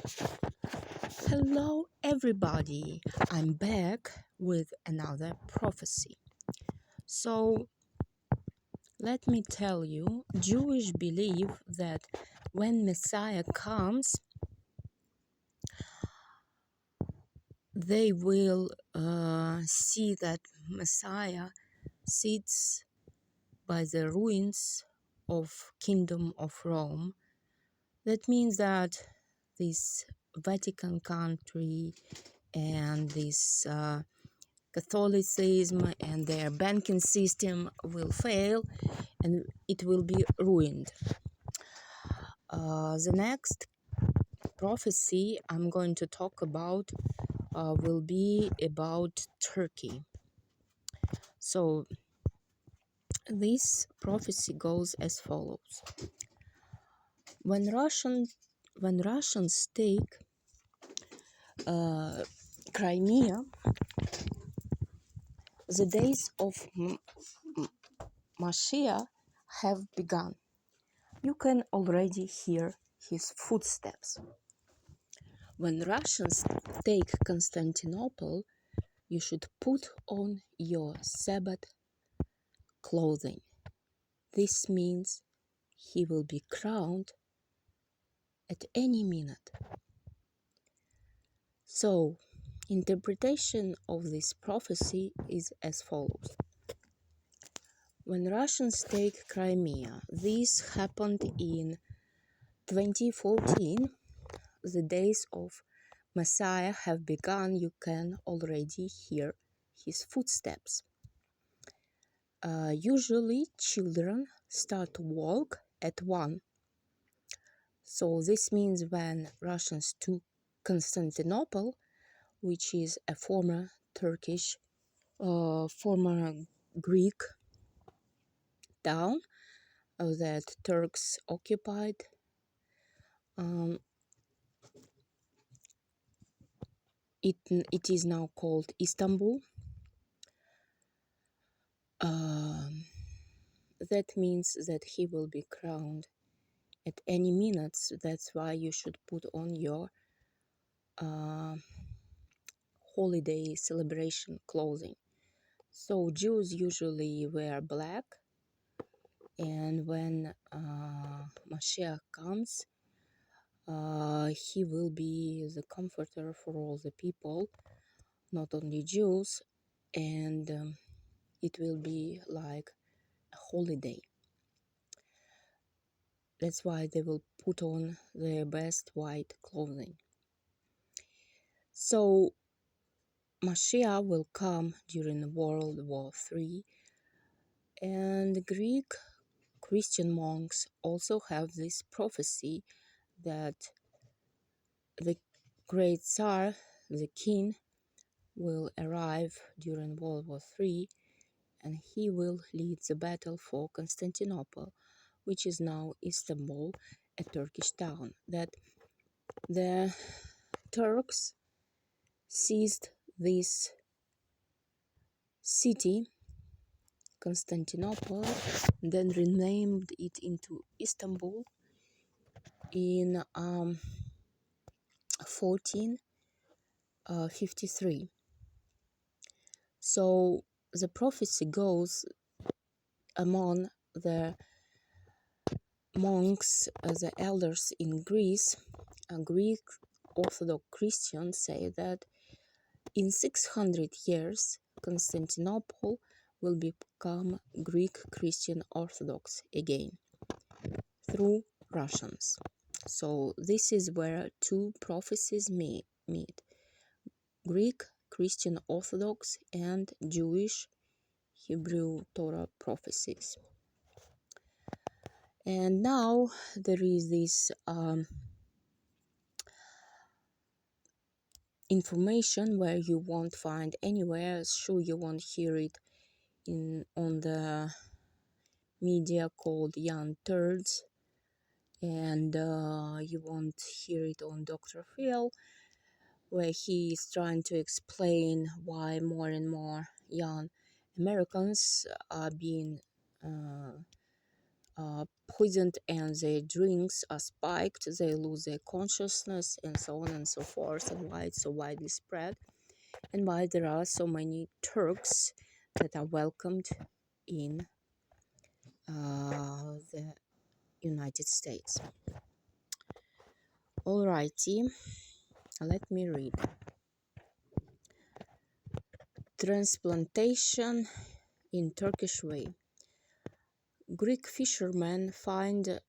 Hello, everybody. I'm back with another prophecy. So, let me tell you, Jewish believe that when Messiah comes, they will see that Messiah sits by the ruins of Kingdom of Rome. That means that this Vatican country and this Catholicism and their banking system will fail and it will be ruined. The next prophecy I'm going to talk about will be about Turkey. So this prophecy goes as follows. When Russians take Crimea, the days of Mashiach have begun. You can already hear his footsteps. When Russians take Constantinople, you should put on your Sabbath clothing. This means he will be crowned at any minute. So, interpretation of this prophecy is as follows. When Russians take Crimea, this happened in 2014. The days of Messiah have begun. You can already hear his footsteps. Usually, children start to walk at 1. So this means when Russians took Constantinople, which is a former Turkish, former Greek town that Turks occupied. It is now called Istanbul. That means that he will be crowned at any minute. That's why you should put on your holiday celebration clothing. So Jews usually wear black, and when Mashiach comes, he will be the comforter for all the people, not only Jews, and it will be like a holiday. That's why they will put on their best white clothing. So Mashiach will come during World War III, and Greek Christian monks also have this prophecy that the great Tsar, the king, will arrive during World War III, and he will lead the battle for Constantinople, which is now Istanbul, a Turkish town. That the Turks seized this city, Constantinople, then renamed it into Istanbul in 1453. So the prophecy goes among the monks, the elders in Greece, Greek Orthodox Christians say that in 600 years, Constantinople will become Greek Christian Orthodox again through Russians. So this is where two prophecies meet. Greek Christian Orthodox and Jewish Hebrew Torah prophecies. And now there is this information where you won't find anywhere. Sure, you won't hear it on the media called Young Turds, and you won't hear it on Dr. Phil, where he is trying to explain why more and more young Americans are being poisoned and their drinks are spiked, they lose their consciousness, and so on and so forth, and why it's so widely spread, and why there are so many Turks that are welcomed in the United States. Alrighty, let me read. Transplantation in Turkish way. Greek fishermen find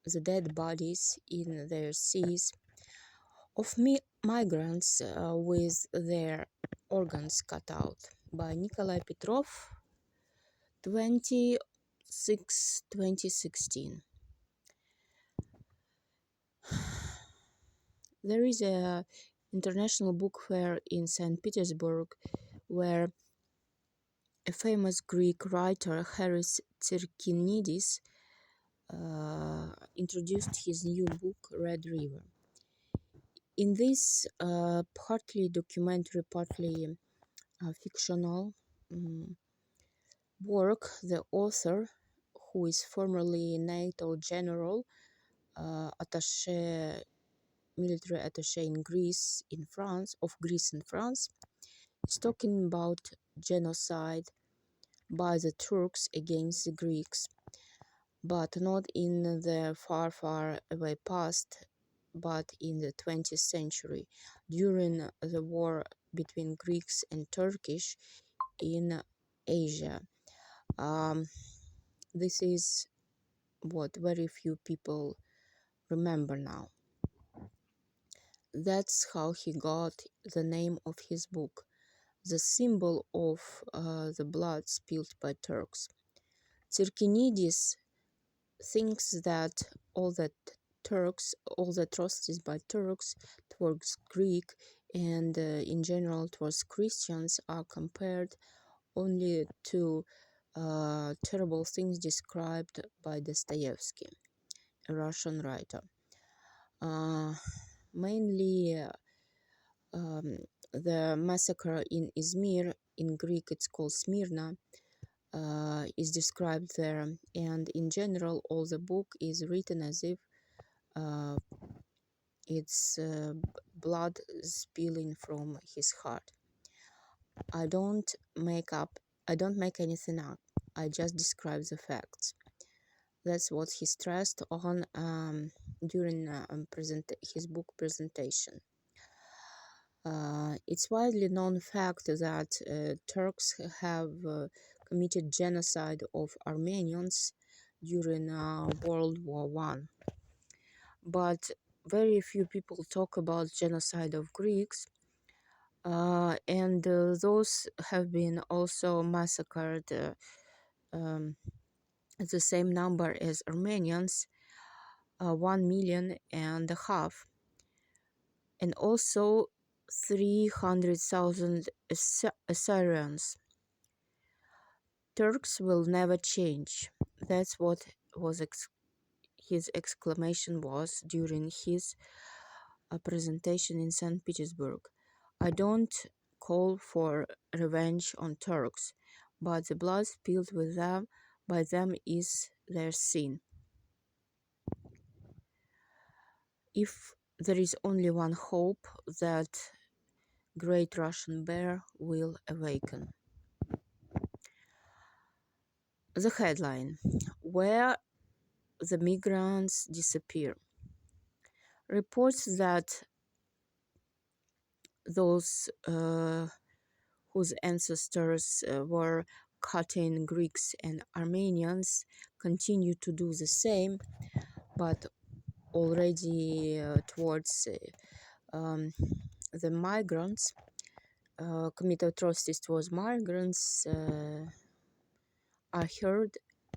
the dead bodies in their seas of migrants with their organs cut out. By Nikolai Petrov, 2016. There is a international book fair in St. Petersburg where a famous Greek writer, Haris Tsirkinidis, introduced his new book, Red River. In this partly documentary, partly fictional work, the author, who is formerly NATO general, military attaché in Greece, in France, is talking about genocide by the Turks against the Greeks, but not in the far, far away past, but in the 20th century, during the war between Greeks and Turkish in Asia. This is what very few people remember now. That's how he got the name of his book, the symbol of the blood spilled by Turks. Tsirkinidis thinks that all the atrocities by Turks towards Greek and in general towards Christians are compared only to terrible things described by Dostoevsky, a Russian writer. Mainly the massacre in Izmir, in Greek it's called Smyrna, is described there, and in general all the book is written as if it's blood spilling from his heart. I don't make anything up, I just describe the facts. That's what he stressed on during his book presentation. It's widely known fact that Turks have committed genocide of Armenians during World War I. But very few people talk about genocide of Greeks, and those have been also massacred the same number as Armenians, 1.5 million, and also 300,000 Assyrians. Turks will never change. That's what was his exclamation was during his presentation in St. Petersburg. I don't call for revenge on Turks, but the blood spilled by them is their sin. If there is only one hope, that great Russian bear will awaken. The headline: Where the migrants disappear. Reports that those whose ancestors were Cutting Greeks and Armenians continue to do the same, but already towards the migrants, commit atrocities towards migrants are heard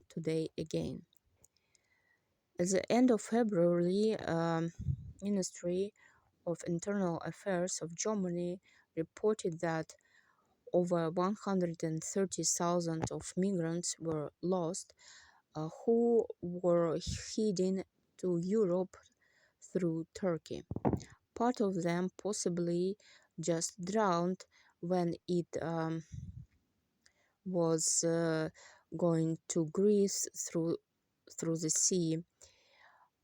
today again. At the end of February, Ministry of Internal Affairs of Germany reported that over 130,000 of migrants were lost, who were heading to Europe through Turkey. Part of them possibly just drowned when it was going to Greece through through the sea,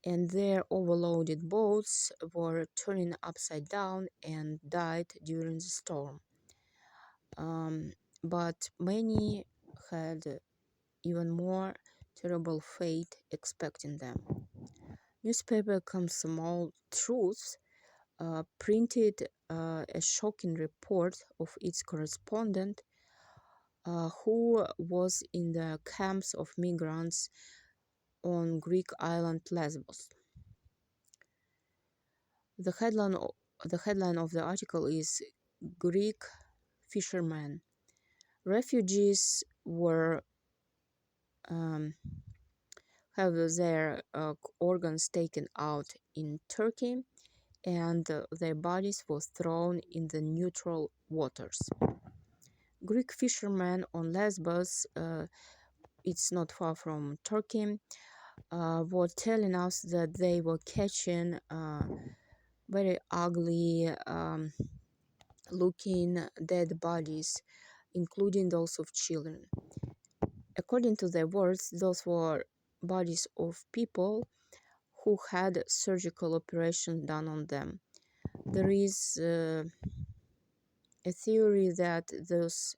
and their overloaded boats were turning upside down and died during the storm. Um, but many had even more terrible fate expecting them. Newspaper Komsomol Truth printed a shocking report of its correspondent who was in the camps of migrants on Greek island Lesbos. The headline, the headline of the article is Greek fishermen. Refugees were um, have their organs taken out in Turkey, and their bodies were thrown in the neutral waters. Greek fishermen on Lesbos, it's not far from Turkey, were telling us that they were catching very ugly looking dead bodies, including those of children. According to their words, those were bodies of people who had surgical operation done on them. There is a theory that those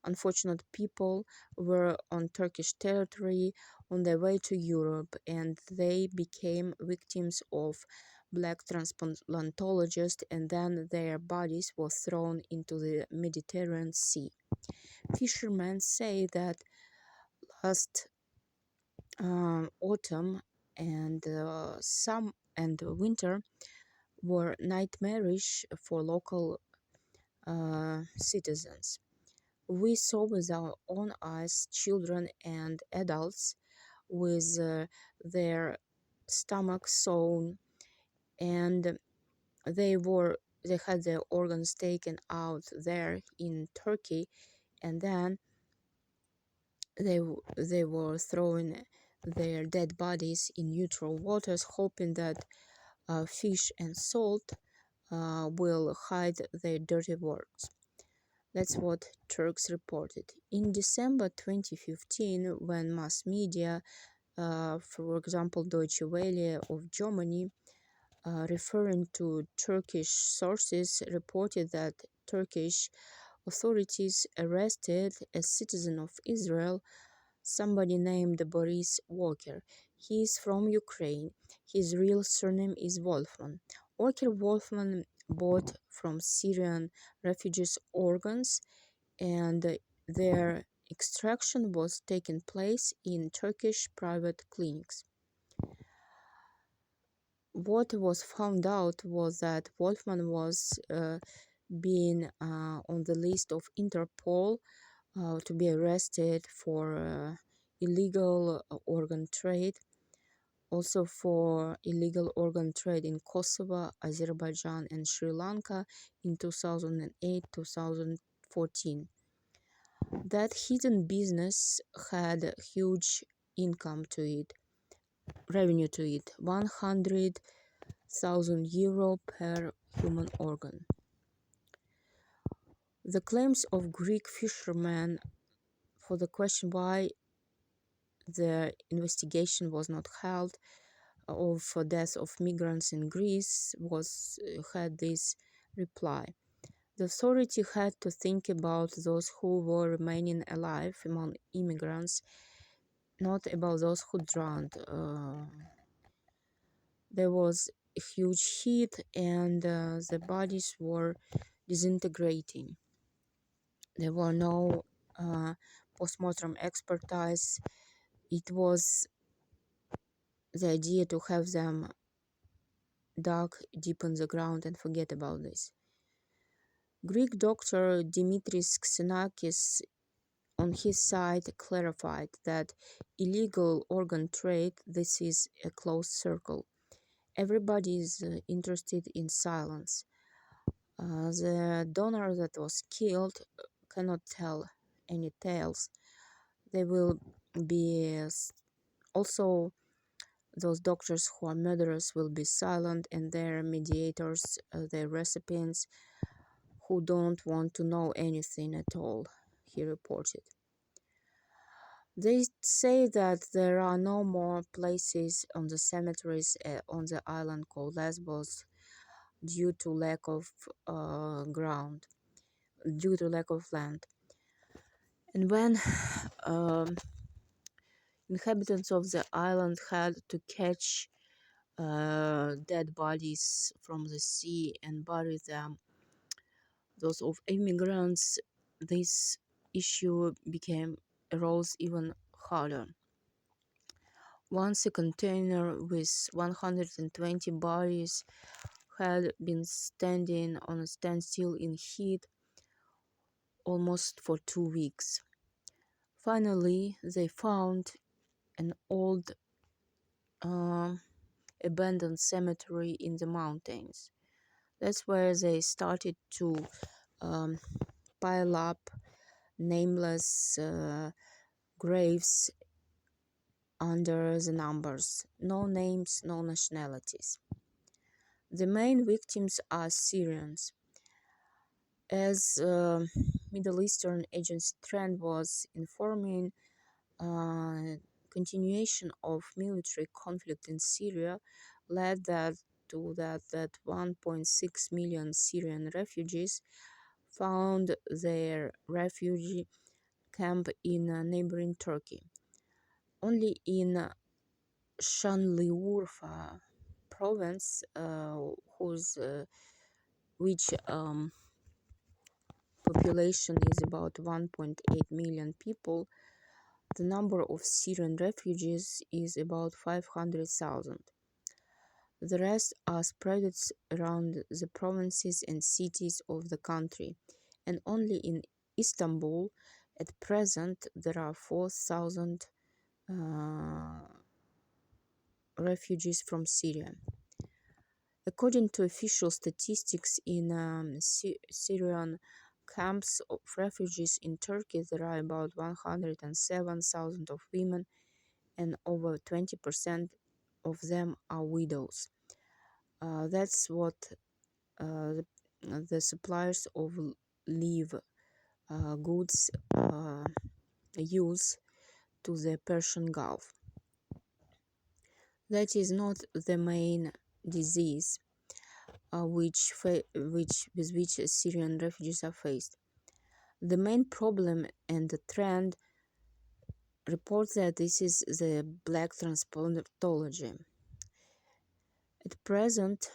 unfortunate people were on Turkish territory on their way to Europe, and they became victims of black transplantologists, and then their bodies were thrown into the Mediterranean Sea. Fishermen say that last autumn and some and winter were nightmarish for local citizens. We saw with our own eyes children and adults with their stomachs sewn, and they had their organs taken out there in Turkey, and then they were throwing their dead bodies in neutral waters, hoping that fish and salt will hide their dirty works. That's what Turks reported. In December 2015, when mass media, for example, Deutsche Welle of Germany, referring to Turkish sources, reported that Turkish authorities arrested a citizen of Israel, somebody named Boris Walker. He is from Ukraine. His real surname is Wolfman. Walker Wolfman bought from Syrian refugees organs, and their extraction was taking place in Turkish private clinics. What was found out was that Wolfman was being on the list of Interpol to be arrested for illegal organ trade, also for illegal organ trade in Kosovo, Azerbaijan, and Sri Lanka in 2008-2014. That hidden business had huge income to it, revenue to it, 100,000 euro per human organ. The claims of Greek fishermen for the question why the investigation was not held of death of migrants in Greece was had this reply. The authority had to think about those who were remaining alive among immigrants, not about those who drowned. There was a huge heat, and the bodies were disintegrating. There were no postmortem expertise. It was the idea to have them dug deep in the ground and forget about this. Greek doctor Dimitris Xenakis on his side clarified that illegal organ trade, this is a closed circle. Everybody is interested in silence. The donor that was killed cannot tell any tales. They will be also those doctors who are murderers will be silent, and their mediators, their recipients who don't want to know anything at all, he reported. They say that there are no more places on the cemeteries on the island called Lesbos due to lack of ground, due to lack of land. And when um, inhabitants of the island had to catch dead bodies from the sea and bury them, those of immigrants, this issue became arose even harder. Once a container with 120 bodies had been standing on a standstill in heat almost for 2 weeks. Finally, they found an old abandoned cemetery in the mountains. That's where they started to um, pile up nameless graves under the numbers. No names, no nationalities. The main victims are Syrians. As Middle Eastern Agency Trend was informing, continuation of military conflict in Syria led that 1.6 million Syrian refugees found their refugee camp in neighboring Turkey. Only in Şanlıurfa province, which population is about 1.8 million people, the number of Syrian refugees is about 500,000. The rest are spread around the provinces and cities of the country, and only in Istanbul at present there are 4,000 refugees from Syria. According to official statistics in Syrian camps of refugees in Turkey, there are about 107,000 of women and over 20% of them are widows. That's what the suppliers of live goods use to the Persian Gulf. That is not the main disease with which Syrian refugees are faced. The main problem and the trend reports that this is the black transplantology. At present,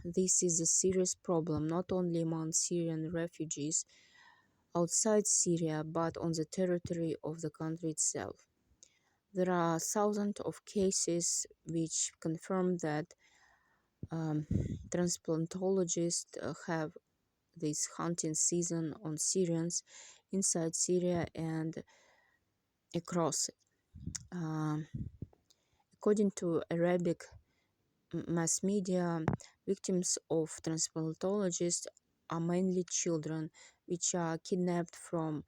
this is a serious problem not only among Syrian refugees outside Syria but on the territory of the country itself. There are thousands of cases which confirm that transplantologists have this hunting season on Syrians inside Syria and across it. According to Arabic mass media, victims of transplantologists are mainly children, which are kidnapped from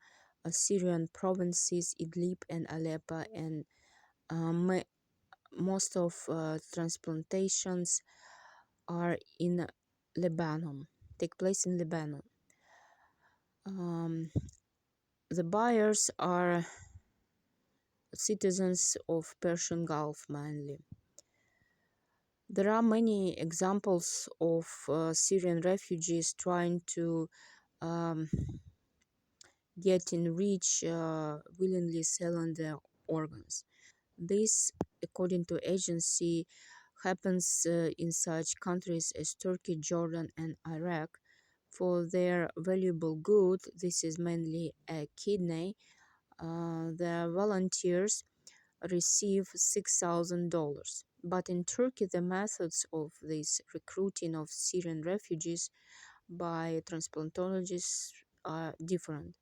Syrian provinces Idlib and Aleppo, and most of transplantations are in Lebanon, take place in Lebanon. The buyers are citizens of Persian Gulf mainly. There are many examples of Syrian refugees trying to get rich, willingly selling their organs. This, according to agency, happens in such countries as Turkey, Jordan, and Iraq. For their valuable good, this is mainly a kidney. The volunteers receive $6,000. But in Turkey, the methods of this recruiting of Syrian refugees by transplantologists are different.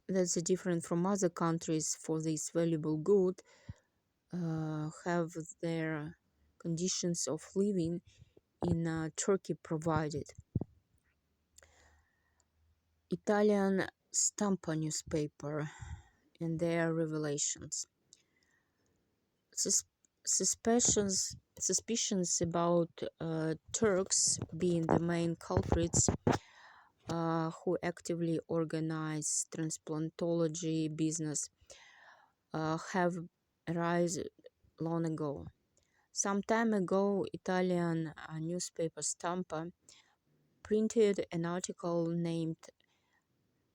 That's different from other countries. For this valuable good, have their conditions of living in Turkey provided. Italian Stampa newspaper and their revelations. Suspicions about Turks being the main culprits who actively organize transplantology business have arisen long ago. Some time ago, Italian newspaper Stampa printed an article named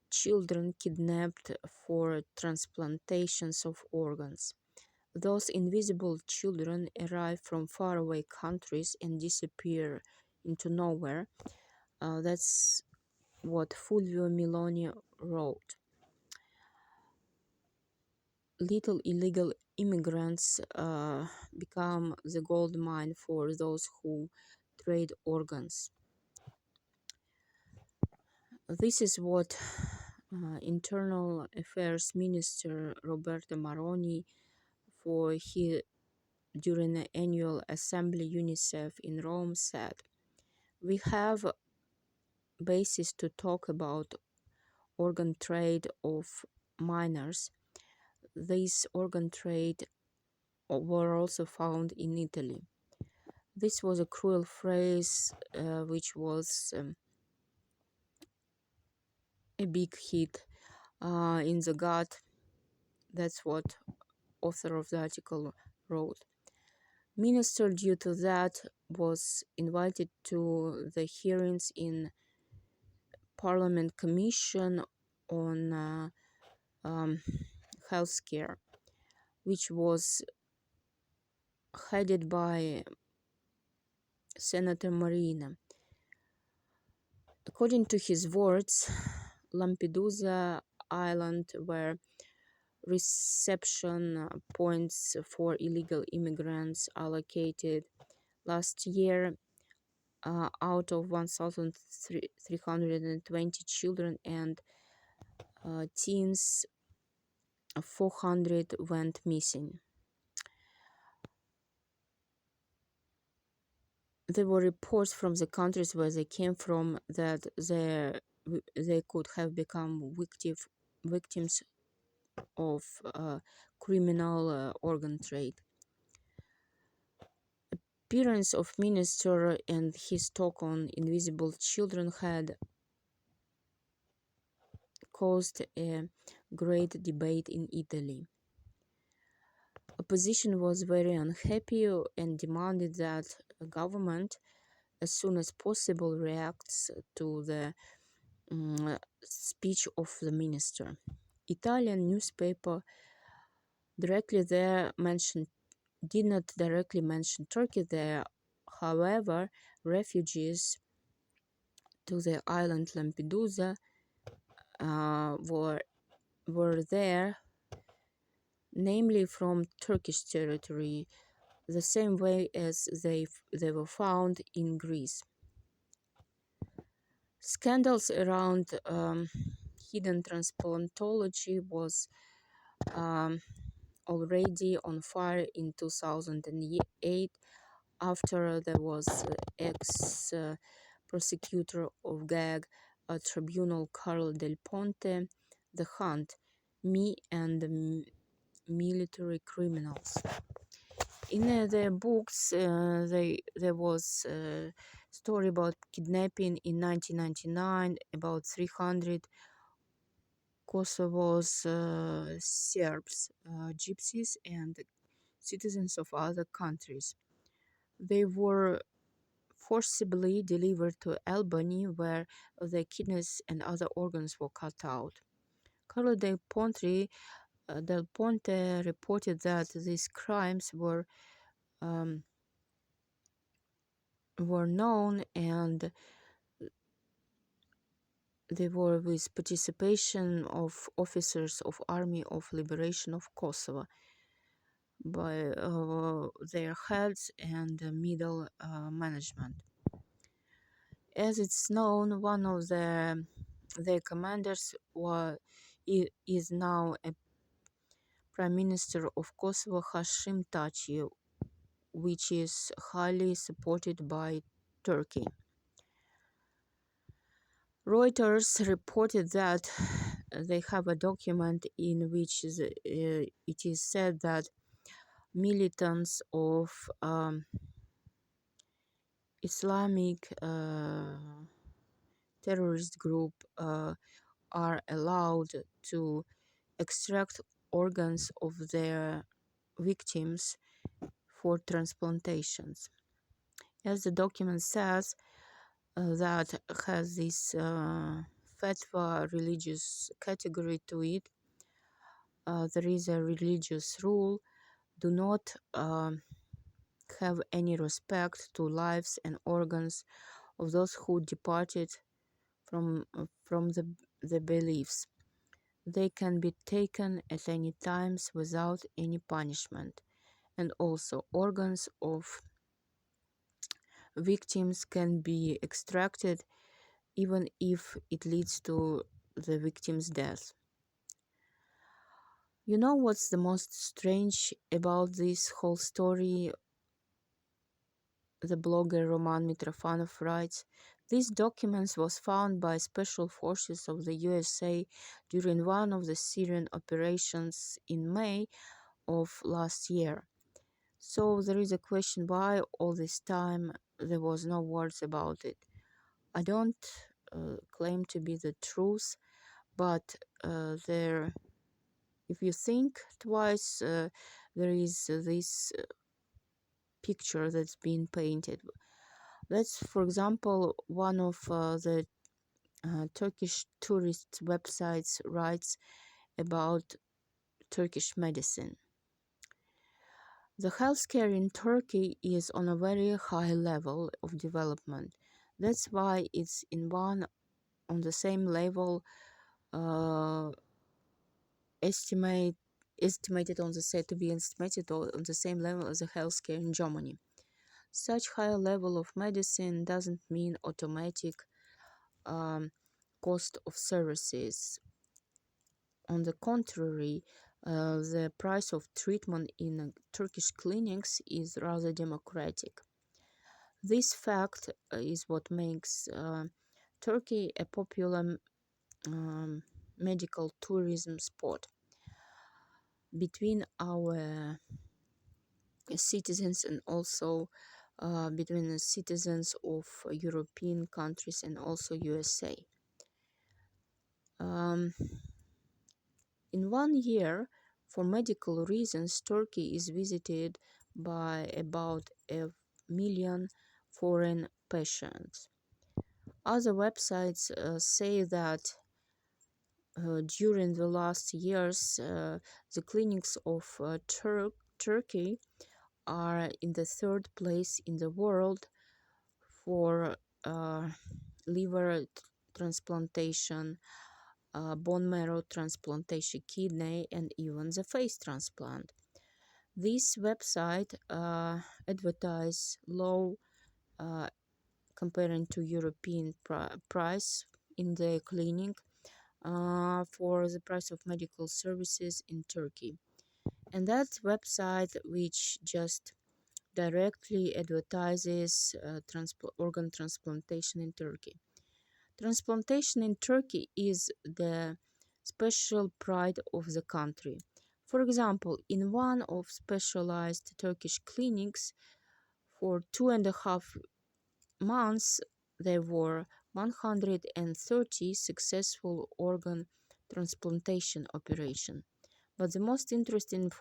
"Children Kidnapped for Transplantations of Organs." Those invisible children arrive from faraway countries and disappear into nowhere. That's what Fulvio Miloni wrote. Little illegal immigrants become the gold mine for those who trade organs. This is what Internal Affairs Minister Roberto Maroni for during the annual assembly UNICEF in Rome said. We have basis to talk about organ trade of minors. This organ trade were also found in Italy. This was a cruel phrase which was a big hit in the gut. That's what author of the article wrote. Minister, due to that, was invited to the hearings in Parliament Commission on Healthcare, which was headed by Senator Marina. According to his words, Lampedusa Island were reception points for illegal immigrants allocated last year. Out of 1,320 children and teens, 400 went missing. There were reports from the countries where they came from that they could have become victims of criminal organ trade. Appearance of minister and his talk on invisible children had caused a great debate in Italy. Opposition was very unhappy and demanded that the government as soon as possible reacts to the speech of the minister. Italian newspaper did not directly mention Turkey there. However, refugees to the island Lampedusa were there, namely from Turkish territory, the same way as they were found in Greece. Scandals around hidden transplantology was already on fire in 2008 after there was ex-prosecutor of Gag Tribunal Carlo Del Ponte, The Hunt, Me and the Military Criminals. In their books, there was a story about kidnapping in 1999, about 300 Kosovo's Serbs, gypsies, and citizens of other countries. They were forcibly delivered to Albany, where their kidneys and other organs were cut out. Carlo Del Ponte reported that these crimes were known and they were with participation of officers of Army of Liberation of Kosovo by their heads and middle management. As it's known, one of their commanders is now a Prime Minister of Kosovo, Hashim Taci, which is highly supported by Turkey. Reuters reported that they have a document in which it is said that militants of Islamic terrorist group are allowed to extract organs of their victims for transplantations. As the document says, that has this fatwa religious category to it. There is a religious rule: do not have any respect to lives and organs of those who departed from the beliefs. They can be taken at any times without any punishment, and also organs of victims can be extracted even if it leads to the victim's death. You know what's the most strange about this whole story? The blogger Roman Mitrofanov writes, these documents was found by special forces of the USA during one of the Syrian operations in May of last year. So there is a question why all this time there was no words about it. I don't claim to be the truth, but if you think twice, there is this picture that's been painted. That's, for example, one of the Turkish tourist websites writes about Turkish medicine. The healthcare in Turkey is on a very high level of development. That's why it's on the same level, uh, estimated on the set to be estimated on the same level as the healthcare in Germany. Such high level of medicine doesn't mean automatic um, cost of services. On the contrary, the price of treatment in Turkish clinics is rather democratic. This fact is what makes Turkey a popular medical tourism spot. Between our citizens and also between the citizens of European countries and also USA. In 1 year, for medical reasons, Turkey is visited by about 1 million foreign patients. Other websites say that during the last years, the clinics of Turkey are in the third place in the world for liver transplantation, bone marrow transplantation, kidney, and even the face transplant. This website advertise low comparing to European price in the clinic for the price of medical services in Turkey. And that website which just directly advertises organ transplantation in Turkey. Transplantation in Turkey is the special pride of the country. For example, in one of specialized Turkish clinics, for 2.5 months, there were 130 successful organ transplantation operations. But the most interesting,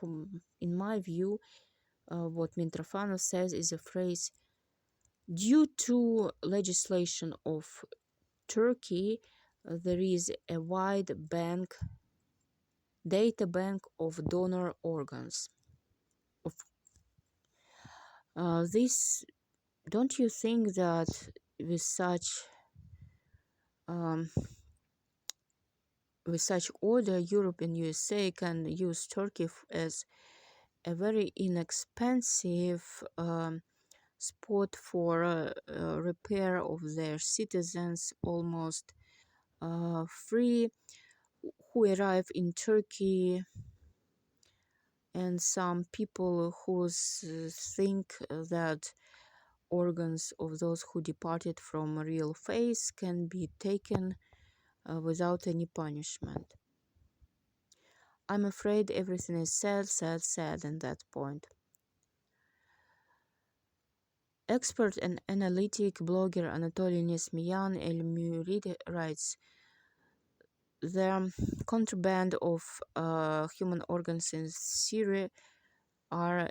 in my view, what Mitrofanov says is a phrase, due to legislation of Turkey, there is a wide data bank of donor organs. This, don't you think that with um, such order, Europe and USA can use Turkey as a very inexpensive spot for repair of their citizens, almost free, who arrive in Turkey, and some people who think that organs of those who departed from a real face can be taken without any punishment. I'm afraid everything is sad, sad, sad in that point. Expert and analytic blogger Anatoly Nesmian El-Muridi writes, the contraband of human organs in Syria are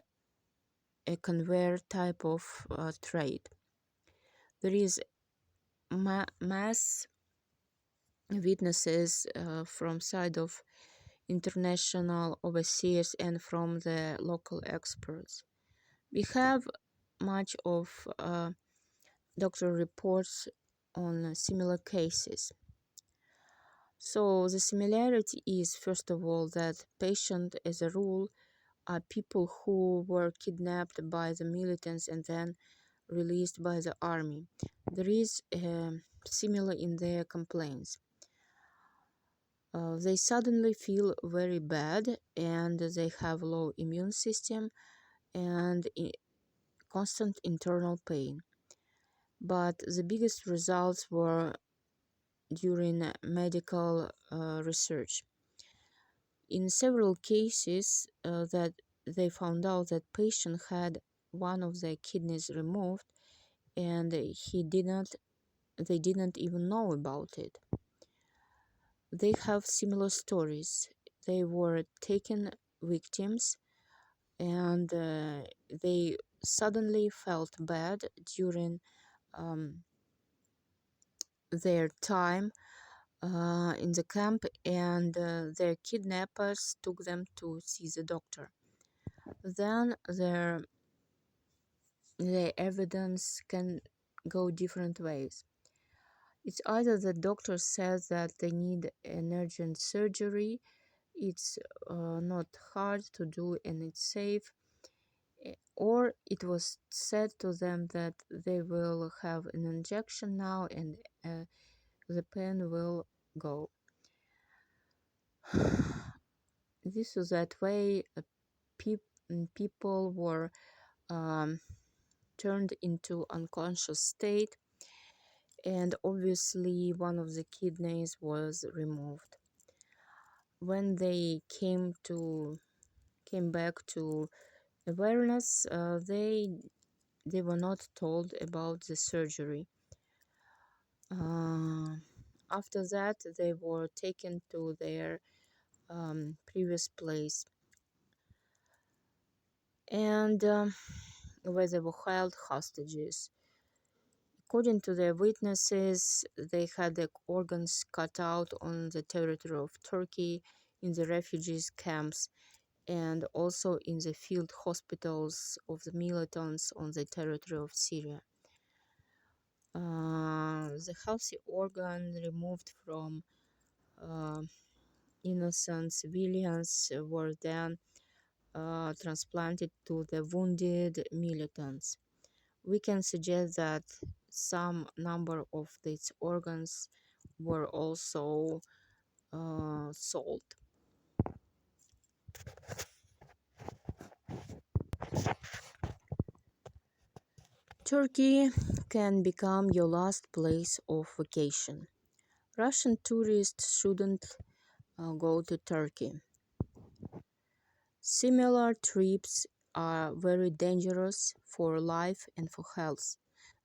a conveyor type of trade. There is mass witnesses from side of international overseers and from the local experts. We have much of doctor reports on similar cases. So the similarity is, first of all, that patients, as a rule, are people who were kidnapped by the militants and then released by the army. There is similar in their complaints. They suddenly feel very bad and they have low immune system and constant internal pain. But the biggest results were during medical research. In several cases that they found out that patient had one of their kidneys removed and they didn't even know about it. They have similar stories. They were taken victims and they suddenly felt bad during um, their time in the camp, and their kidnappers took them to see the doctor. Then their evidence can go different ways. It's either the doctor says that they need an urgent surgery, it's not hard to do and it's safe, or it was said to them that they will have an injection now and the pain will go. This is that way people were um, turned into unconscious state, and obviously one of the kidneys was removed. When they came back to awareness, they were not told about the surgery. After that, they were taken to their previous place, and where they were held hostages. According to their witnesses, they had their organs cut out on the territory of Turkey, in the refugees camps, and also in the field hospitals of the militants on the territory of Syria. The healthy organ removed from uh, innocent civilians were then transplanted to the wounded militants. We can suggest that some number of these organs were also sold. Turkey can become your last place of vacation. Russian tourists shouldn't go to Turkey. Similar trips are very dangerous for life and for health.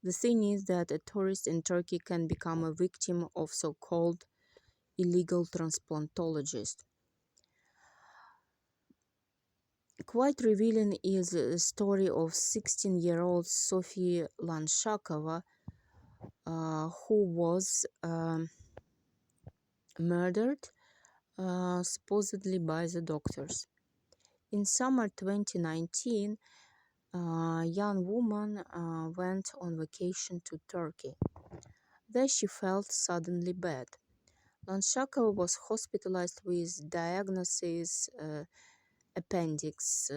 The thing is that a tourist in Turkey can become a victim of so-called illegal transplantologists. Quite revealing is the story of 16-year-old Sophie Lanshakova, who was murdered supposedly by the doctors. In summer 2019, a young woman went on vacation to Turkey. There she felt suddenly bad. Lanshakova was hospitalized with diagnosis appendix.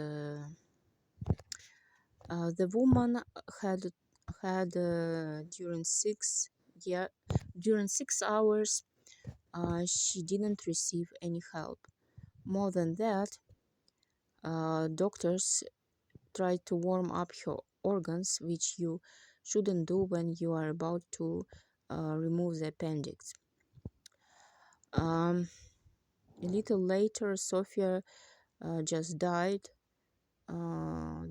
The woman had during 6 hours she didn't receive any help. More than that, doctors tried to warm up her organs, which you shouldn't do when you are about to remove the appendix. A little later, Sophia just died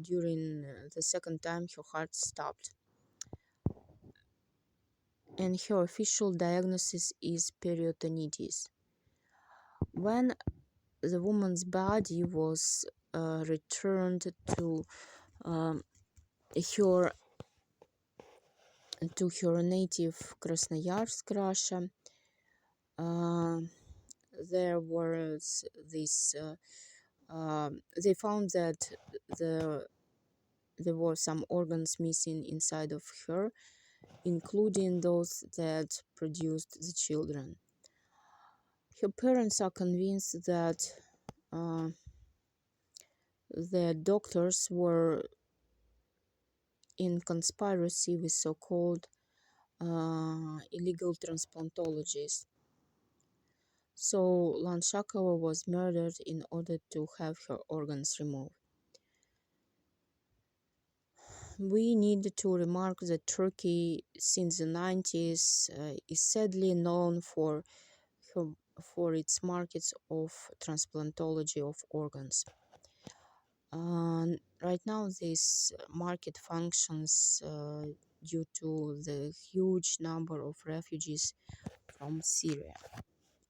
during the second time her heart stopped, and her official diagnosis is peritonitis. When the woman's body was returned um, her to her native Krasnoyarsk, Russia, uh, there was this. They found that the there were some organs missing inside of her, including those that produced the children. Her parents are convinced that uh, the doctors were in conspiracy with so-called illegal transplantologists. So Lanshakova was murdered in order to have her organs removed. We need to remark that Turkey, since the 90s, is sadly known her- for its markets of transplantology of organs. Right now, this market functions due to the huge number of refugees from Syria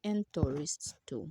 and tourists too.